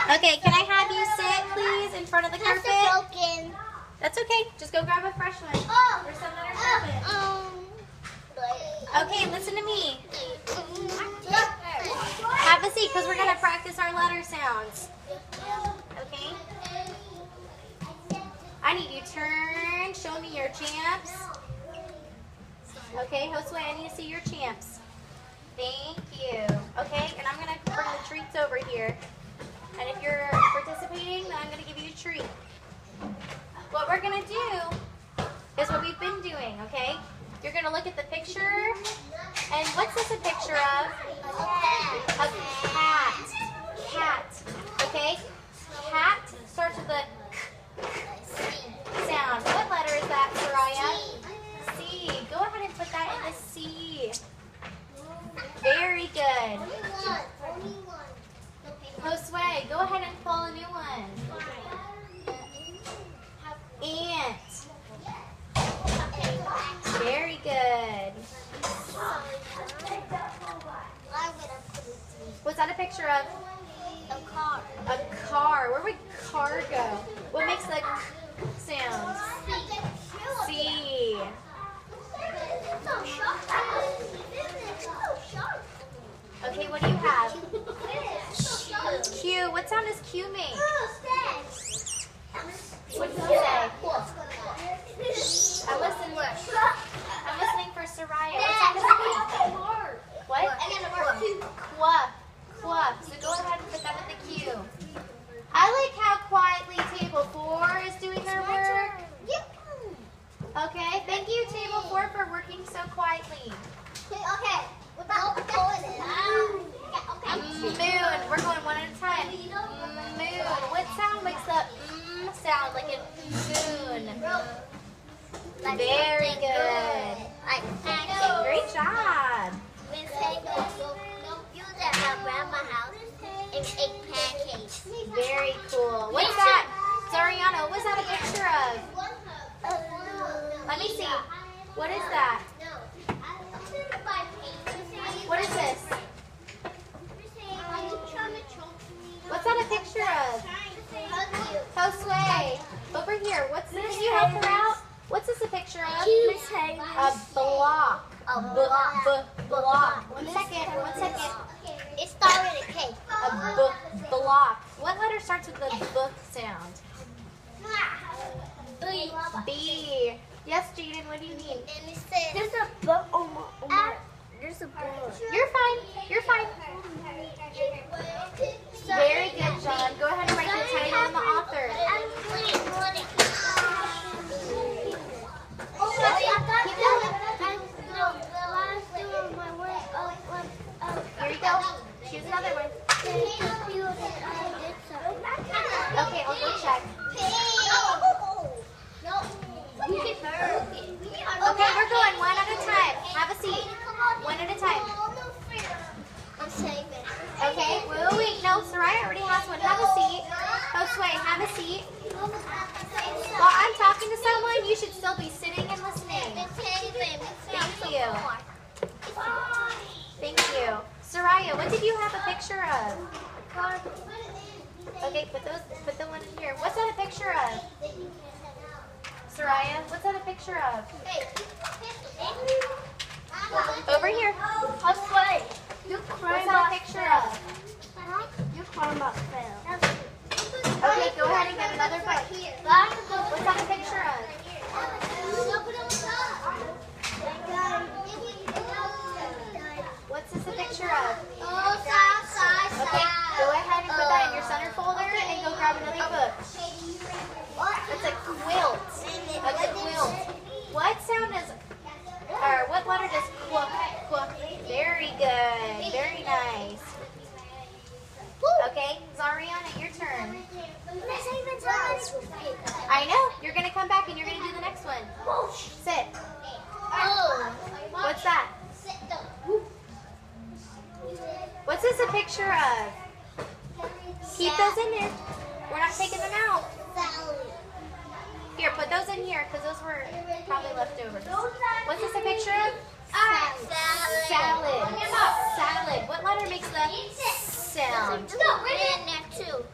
Okay, can I have you sit, please, in front of the carpet? Broken. That's okay. Just go grab a fresh one. There's some that are broken. Okay, listen to me. Have a seat, because we're going to practice our letter sounds. Okay? I need you to turn. Show me your champs. Okay, Josue, I need to see your champs. Thank you. Okay, and I'm going to bring the treats over here. And if you're participating, then I'm going to give you a treat. What we're going to do is what we've been doing, okay? You're going to look at the picture. And what's this a picture of? A cat. Cat. Okay? Cat starts with a k sound. What letter is that, Soraya? C. Go ahead and put that in the C. Very good. Josue, go ahead and pull a new one. Ant. Very good. What's that a picture of? A car. A car. Where would car go? What makes the k sound? C. Okay, what do you have? Q. What sound does Q make? What does it say? I'm listening. I'm listening for Soraya. What sound does it make? What? Qua. Qua. So go ahead and put that with the Q. I like how quietly Table 4 is doing their work. Okay, thank you, Table 4, for working so quietly. Okay. Moon. We're going one at a time. Moon. What sound makes the sound like in moon? Very good. Great job. Very cool. What's that? Zariana, what was that a picture of? Let me see. What is that? What is this? What's that a picture of? Josue, over here. What's this? Can you help her out? What's this a picture of? A block. A block. One second. It started with a K. A block. What letter starts with the B sound? B. Yes, Jaden, what do you mean? There's a book on my. There's a book. You're fine. You're fine. Very good, John. Go ahead and write the title and the author. Here you go. Choose another one. Okay, I'll go check. Okay, we're going one at a time. Have a seat. One at a time. Okay, wait. No, Soraya already has one. Have a seat. Josue, have a seat. While I'm talking to someone, you should still be sitting and listening. Thank you. Thank you. Soraya, what did you have a picture of? Okay, put the one in here. What's that a picture of? Soraya, what's that a picture of? Over here. What's that a picture of? You're crying about fail. Okay, go ahead and get another book. What's that a picture of? What's this a picture of? Okay, go ahead and put that in your center folder and go grab another book. It's a quilt. That's a quilt. What sound does, or what letter does quack? Very good. Very nice. Okay, Zariana, your turn. I know. You're going to come back and you're going to do the next one. Sit. What's that? What's this a picture of? Keep those in there. We're not taking them out. Here, put those in here because those were probably left over. What's this a picture of? Salad. Salad. What letter makes the sound? too.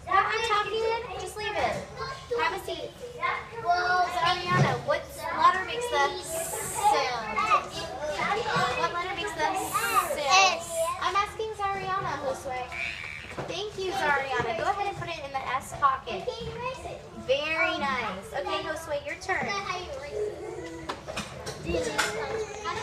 Have we talking in? Just leave it. Have a seat. Zariana, what letter makes the sound? What letter makes the sound? S. I'm asking Zariana, Josue. Thank you, Zariana. Go ahead and put it in the S pocket. Very nice. Okay, Josue, your turn.